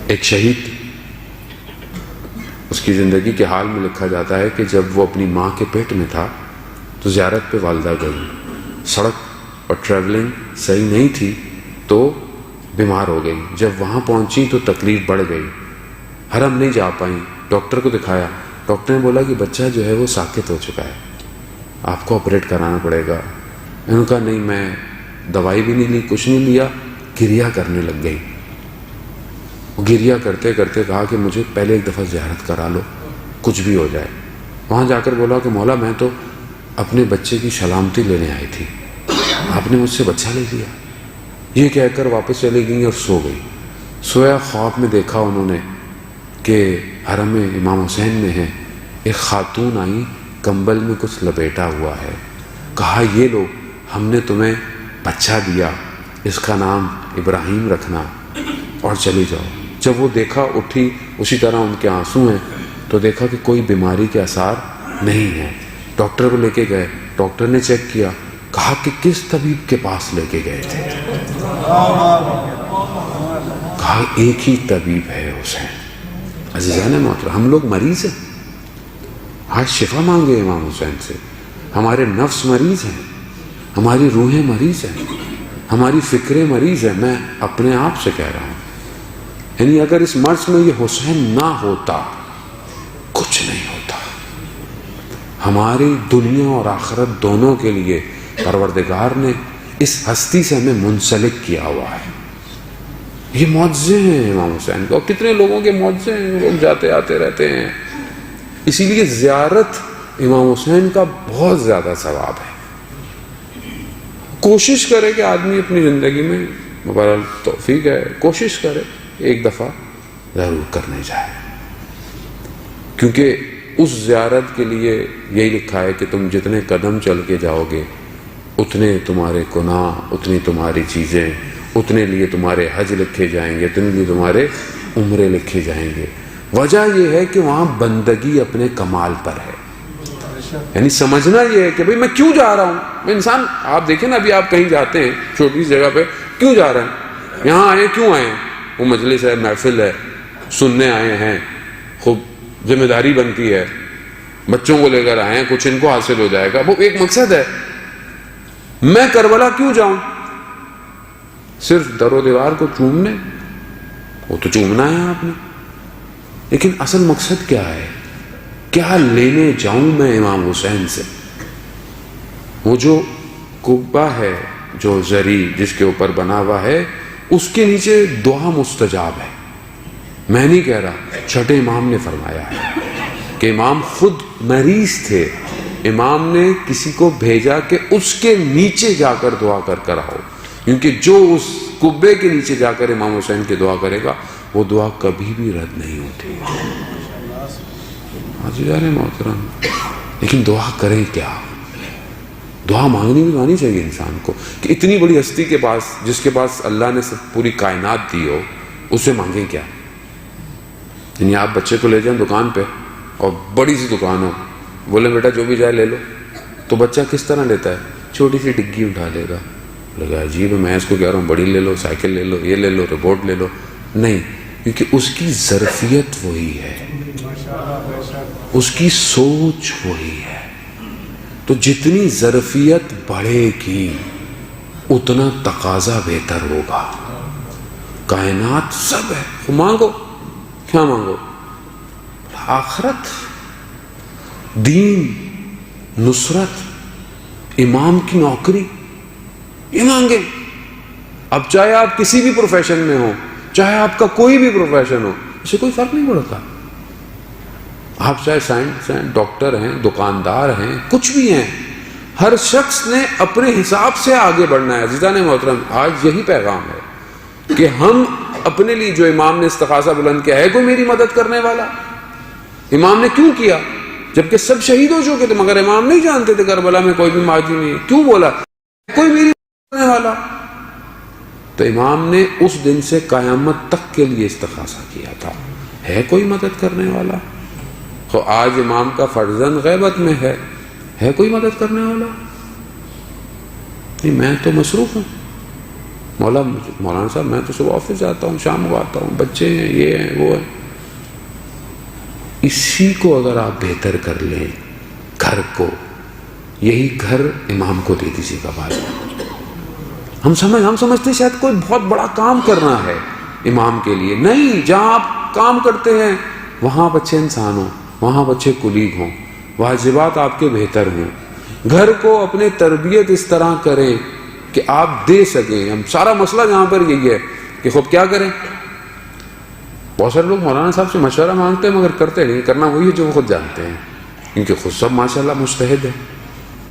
ایک شہید، اس کی زندگی کے حال میں لکھا جاتا ہے کہ جب وہ اپنی ماں کے پیٹ میں تھا تو زیارت پہ والدہ گئی، سڑک اور ٹریولنگ صحیح نہیں تھی تو بیمار ہو گئی، جب وہاں پہنچی تو تکلیف بڑھ گئی، حرم نہیں جا پائیں، ڈاکٹر کو دکھایا، ڈاکٹر نے بولا کہ بچہ جو ہے وہ ساکت ہو چکا ہے، آپ کو آپریٹ کرانا پڑے گا۔ انہوں نے کہا نہیں، میں دوائی بھی نہیں لی، کچھ نہیں لیا، گریہ کرنے لگ گئی۔ گریہ کرتے کرتے کہا کہ مجھے پہلے ایک دفعہ زیارت کرا لو، کچھ بھی ہو جائے۔ وہاں جا کر بولا کہ مولا میں تو اپنے بچے کی سلامتی لینے آئی تھی، آپ نے مجھ سے بچہ لے لیا۔ یہ کہہ کر واپس چلی گئی اور سو گئی۔ سویا خواب میں دیکھا انہوں نے کہ حرم امام حسین میں ہے، ایک خاتون آئی، کمبل میں کچھ لپیٹا ہوا ہے، کہا یہ لو ہم نے تمہیں بچہ دیا، اس کا نام ابراہیم رکھنا اور چلی جاؤ۔ جب وہ دیکھا اٹھی، اسی طرح ان کے آنسو ہیں، تو دیکھا کہ کوئی بیماری کے آثار نہیں ہے۔ ڈاکٹر کو لے کے گئے، ڈاکٹر نے چیک کیا، کہا کہ کس طبیب کے پاس لے کے گئے تھے؟ کہا ایک ہی طبیب ہے حسین۔ عزیزان محترم، ہم لوگ مریض ہیں، آج شفا مانگے امام حسین سے۔ ہمارے نفس مریض ہیں، ہماری روحیں مریض ہیں، ہماری فکریں مریض ہیں۔ میں اپنے آپ سے کہہ رہا ہوں، یعنی اگر اس مرض میں یہ حسین نہ ہوتا کچھ نہیں ہوتا۔ ہماری دنیا اور آخرت دونوں کے لیے پروردگار نے اس ہستی سے ہمیں منسلک کیا ہوا ہے۔ یہ معجزے ہیں امام حسین کو، کتنے لوگوں کے معجزے ہیں، لوگ جاتے آتے رہتے ہیں۔ اسی لیے زیارت امام حسین کا بہت زیادہ ثواب ہے۔ کوشش کرے کہ آدمی اپنی زندگی میں، بہرحال توفیق ہے، کوشش کرے ایک دفعہ ضرور کرنے جائے، کیونکہ اس زیارت کے لیے یہی لکھا ہے کہ تم جتنے قدم چل کے جاؤ گے اتنے تمہارے گناہ، اتنی تمہاری چیزیں، اتنے لیے تمہارے حج لکھے جائیں گے، اتنے لیے تمہارے عمرے لکھے جائیں گے۔ وجہ یہ ہے کہ وہاں بندگی اپنے کمال پر ہے، یعنی سمجھنا یہ ہے کہ بھئی میں کیوں جا رہا ہوں۔ میں انسان، آپ دیکھیں نا، ابھی آپ کہیں جاتے ہیں چھوٹی سی جگہ پہ، کیوں جا رہے ہیں؟ یہاں آئے کیوں آئے ہیں؟ وہ مجلس ہے، محفل ہے، سننے آئے ہیں، خوب ذمہ داری بنتی ہے، بچوں کو لے کر آئے ہیں، کچھ ان کو حاصل ہو جائے گا، وہ ایک مقصد ہے۔ میں کربلا کیوں جاؤں؟ صرف در و دیوار کو چومنے؟ وہ تو چومنا ہے آپ نے، لیکن اصل مقصد کیا ہے؟ کیا لینے جاؤں میں امام حسین سے؟ وہ جو قبہ ہے، جو زری جس کے اوپر بنا ہوا ہے، اس کے نیچے دعا مستجاب ہے۔ میں نہیں کہہ رہا، چھٹے امام نے فرمایا ہے کہ امام خود مریض تھے، امام نے کسی کو بھیجا کہ اس کے نیچے جا کر دعا کر آؤ، کیونکہ جو اس قبے کے نیچے جا کر امام حسین کی دعا کرے گا وہ دعا کبھی بھی رد نہیں ہوتی۔ عزیزان محترم، لیکن دعا کریں کیا؟ دعا مانگنی بھی آنی چاہیے انسان کو، کہ اتنی بڑی ہستی کے پاس، جس کے پاس اللہ نے سب پوری کائنات دی ہو، اسے مانگیں کیا؟ یعنی آپ بچے کو لے جائیں دکان پہ، اور بڑی سی دکان ہو، بولے بیٹا جو بھی جائے لے لو، تو بچہ کس طرح لیتا ہے؟ چھوٹی سی ڈگی اٹھا لے گا، لگا عجیب ہے، میں اس کو کہہ رہا ہوں بڑی لے لو، سائیکل لے لو، یہ لے لو، ریبوٹ لے لو۔ نہیں، کیونکہ اس کی ظرفیت وہی ہے، اس کی سوچ وہی ہے۔ تو جتنی ظرفیت بڑھے گی اتنا تقاضا بہتر ہوگا۔ کائنات سب ہے، مانگو، کیا مانگو؟ آخرت، دین، نصرت، امام کی نوکری، یہ مانگے۔ اب چاہے آپ کسی بھی پروفیشن میں ہو، چاہے آپ کا کوئی بھی پروفیشن ہو، اسے کوئی فرق نہیں پڑتا۔ آپ چاہے سائنس ہیں، ڈاکٹر ہیں، دکاندار ہیں، کچھ بھی ہیں، ہر شخص نے اپنے حساب سے آگے بڑھنا ہے۔ عزیزان محترم، آج یہی پیغام ہے کہ ہم اپنے لیے، جو امام نے استغاثہ بلند کیا ہے، کوئی میری مدد کرنے والا؟ امام نے کیوں کیا جبکہ سب شہید ہو چکے تھے؟ مگر امام نہیں جانتے تھے کربلا میں کوئی بھی ماجی نہیں ہے، کیوں بولا کوئی میری مدد کرنے والا؟ تو امام نے اس دن سے قیامت تک کے لیے استغاثہ کیا تھا، ہے کوئی مدد کرنے والا؟ تو آج امام کا فرزند غیبت میں ہے کوئی مدد کرنے والا؟ نہیں، میں تو مصروف ہوں، مولانا صاحب میں تو صبح آفس جاتا ہوں، شام کو آتا ہوں، بچے ہیں، یہ ہیں، وہ ہیں. اسی کو اگر آپ بہتر کر لیں گھر کو، یہی گھر امام کو دے دیجیے گا. بھائی ہم سمجھتے شاید کوئی بہت بڑا کام کرنا ہے امام کے لیے. نہیں، جہاں آپ کام کرتے ہیں وہاں آپ اچھے انسان ہوں، وہاں آپ اچھے کولیگ ہوں، واجبات آپ کے بہتر ہوں. گھر کو اپنے تربیت اس طرح کریں کہ آپ دے سکیں. ہم سارا مسئلہ یہاں پر یہی ہے کہ خود کیا کریں. بہت سارے لوگ مولانا صاحب سے مشورہ مانگتے ہیں مگر کرتے نہیں. کرنا وہی ہے جو وہ خود جانتے ہیں، کیونکہ خود سب ماشاءاللہ مجتہد ہے.